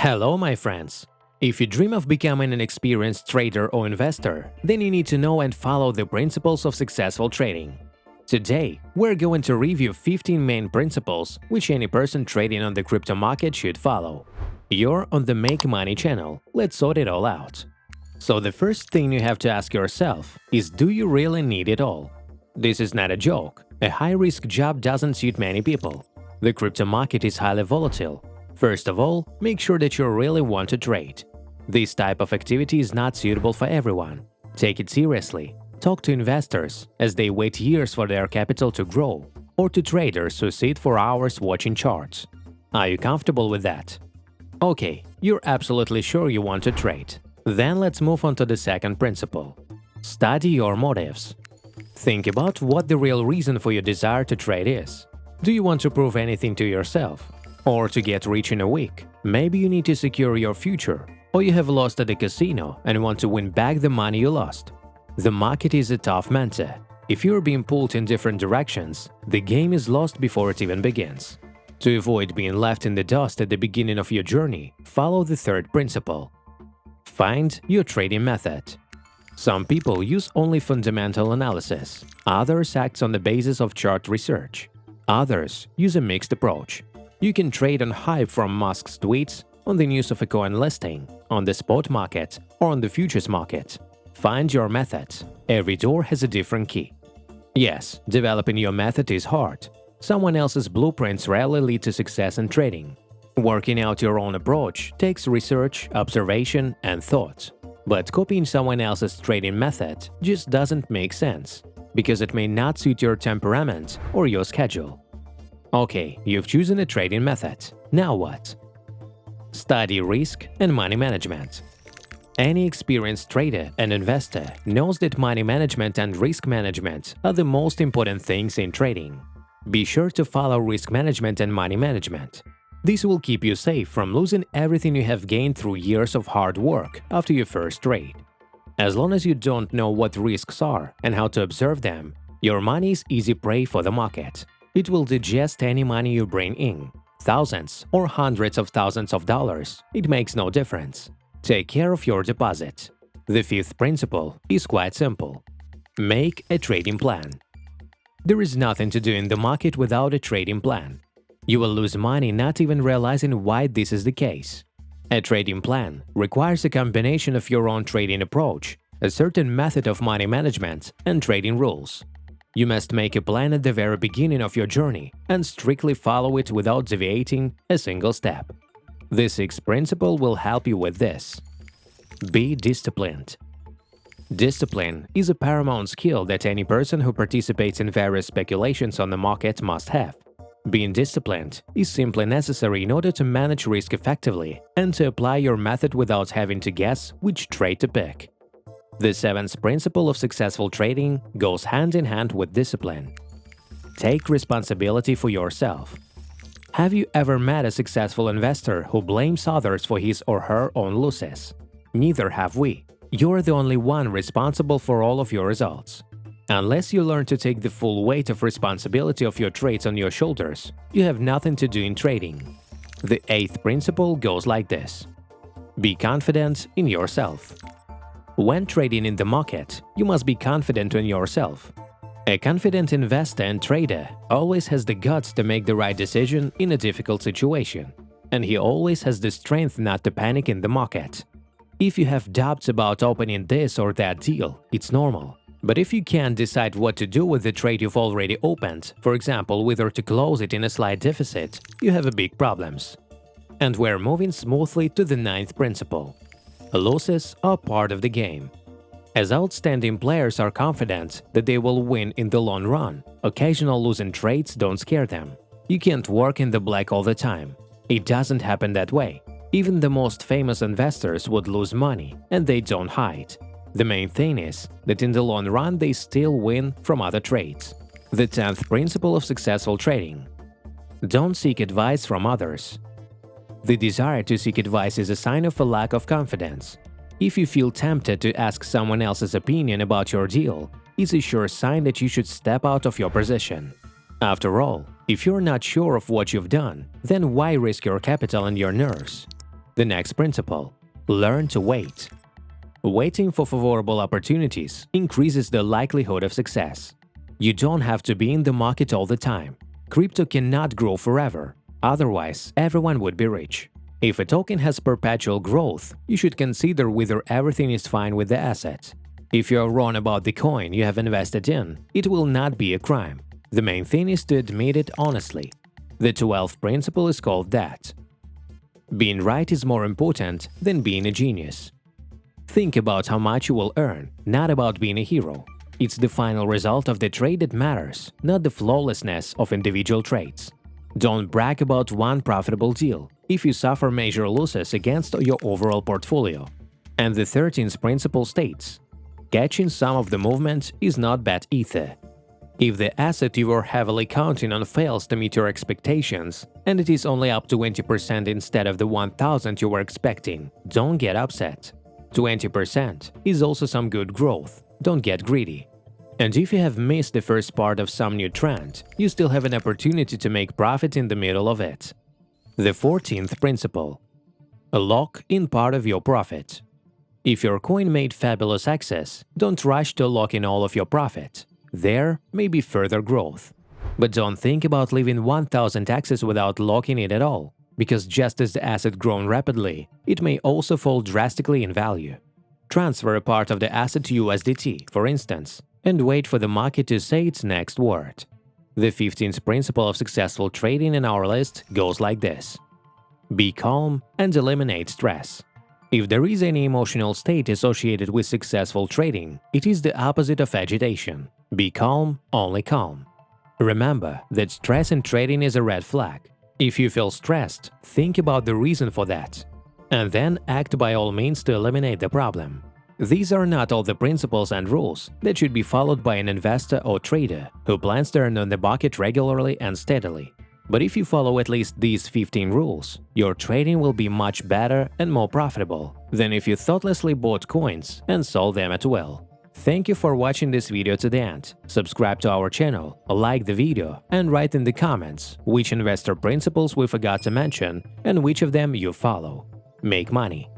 Hello, my friends! If you dream of becoming an experienced trader or investor, then you need to know and follow the principles of successful trading. Today, we're going to review 15 main principles which any person trading on the crypto market should follow. You're on the Make Money channel. Let's sort it all out. So the first thing you have to ask yourself is, do you really need it all? This is not a joke. A high-risk job doesn't suit many people. The crypto market is highly volatile. First of all, make sure that you really want to trade. This type of activity is not suitable for everyone. Take it seriously. Talk to investors, as they wait years for their capital to grow, or to traders who sit for hours watching charts. Are you comfortable with that? Okay, you're absolutely sure you want to trade. Then let's move on to the second principle. Study your motives. Think about what the real reason for your desire to trade is. Do you want to prove anything to yourself? Or to get rich in a week? Maybe you need to secure your future, or you have lost at the casino and want to win back the money you lost. The market is a tough mentor. If you're being pulled in different directions, the game is lost before it even begins. To avoid being left in the dust at the beginning of your journey, follow the third principle. Find your trading method. Some people use only fundamental analysis, others act on the basis of chart research, others use a mixed approach. You can trade on hype from Musk's tweets, on the news of a coin listing, on the spot market, or on the futures market. Find your method. Every door has a different key. Yes, developing your method is hard. Someone else's blueprints rarely lead to success in trading. Working out your own approach takes research, observation, and thought. But copying someone else's trading method just doesn't make sense, because it may not suit your temperament or your schedule. Okay, you've chosen a trading method. Now what? Study risk and money management. Any experienced trader and investor knows that money management and risk management are the most important things in trading. Be sure to follow risk management and money management. This will keep you safe from losing everything you have gained through years of hard work after your first trade. As long as you don't know what risks are and how to observe them, your money is easy prey for the market. It will digest any money you bring in, thousands or hundreds of thousands of dollars, it makes no difference. Take care of your deposit. The fifth principle is quite simple. Make a trading plan. There is nothing to do in the market without a trading plan. You will lose money not even realizing why this is the case. A trading plan requires a combination of your own trading approach, a certain method of money management, and trading rules. You must make a plan at the very beginning of your journey and strictly follow it without deviating a single step. The sixth principle will help you with this. Be disciplined. Discipline is a paramount skill that any person who participates in various speculations on the market must have. Being disciplined is simply necessary in order to manage risk effectively and to apply your method without having to guess which trade to pick. The seventh principle of successful trading goes hand in hand with discipline. Take responsibility for yourself. Have you ever met a successful investor who blames others for his or her own losses? Neither have we. You're the only one responsible for all of your results. Unless you learn to take the full weight of responsibility of your trades on your shoulders, you have nothing to do in trading. The eighth principle goes like this. Be confident in yourself. When trading in the market, you must be confident in yourself. A confident investor and trader always has the guts to make the right decision in a difficult situation, and he always has the strength not to panic in the market. If you have doubts about opening this or that deal, it's normal. But if you can't decide what to do with the trade you've already opened, for example, whether to close it in a slight deficit, you have big problems. And we're moving smoothly to the ninth principle. Losses are part of the game. As outstanding players are confident that they will win in the long run, occasional losing trades don't scare them. You can't work in the black all the time. It doesn't happen that way. Even the most famous investors would lose money, and they don't hide. The main thing is that in the long run they still win from other trades. The 10th principle of successful trading. Don't seek advice from others. The desire to seek advice is a sign of a lack of confidence. If you feel tempted to ask someone else's opinion about your deal, it's a sure sign that you should step out of your position. After all, if you're not sure of what you've done, then why risk your capital and your nerves? The next principle: learn to wait. Waiting for favorable opportunities increases the likelihood of success. You don't have to be in the market all the time. Crypto cannot grow forever, otherwise everyone would be rich. If a token has perpetual growth, you should consider whether everything is fine with the asset. If you are wrong about the coin you have invested in, it will not be a crime. The main thing is to admit it honestly. The 12th principle is called that. Being right is more important than being a genius. Think about how much you will earn, not about being a hero. It's the final result of the trade that matters, not the flawlessness of individual trades. Don't brag about one profitable deal if you suffer major losses against your overall portfolio. And the 13th principle states, catching some of the movement is not bad either. If the asset you were heavily counting on fails to meet your expectations, and it is only up 20% instead of the 1,000 you were expecting, don't get upset. 20% is also some good growth, don't get greedy. And if you have missed the first part of some new trend, you still have an opportunity to make profit in the middle of it. The 14th principle: lock in part of your profit. If your coin made fabulous access, don't rush to lock in all of your profit. There may be further growth. But don't think about leaving 1,000 access without locking it at all, because just as the asset grows rapidly, it may also fall drastically in value. Transfer a part of the asset to USDT, for instance, and wait for the market to say its next word. The 15th principle of successful trading in our list goes like this: be calm and eliminate stress. If there is any emotional state associated with successful trading, it is the opposite of agitation. Be calm, only calm. Remember that stress in trading is a red flag. If you feel stressed, think about the reason for that, and then act by all means to eliminate the problem. These are not all the principles and rules that should be followed by an investor or trader who plans to earn on the market regularly and steadily. But if you follow at least these 15 rules, your trading will be much better and more profitable than if you thoughtlessly bought coins and sold them at will. Thank you for watching this video to the end. Subscribe to our channel, like the video, and write in the comments which investor principles we forgot to mention and which of them you follow. Make money.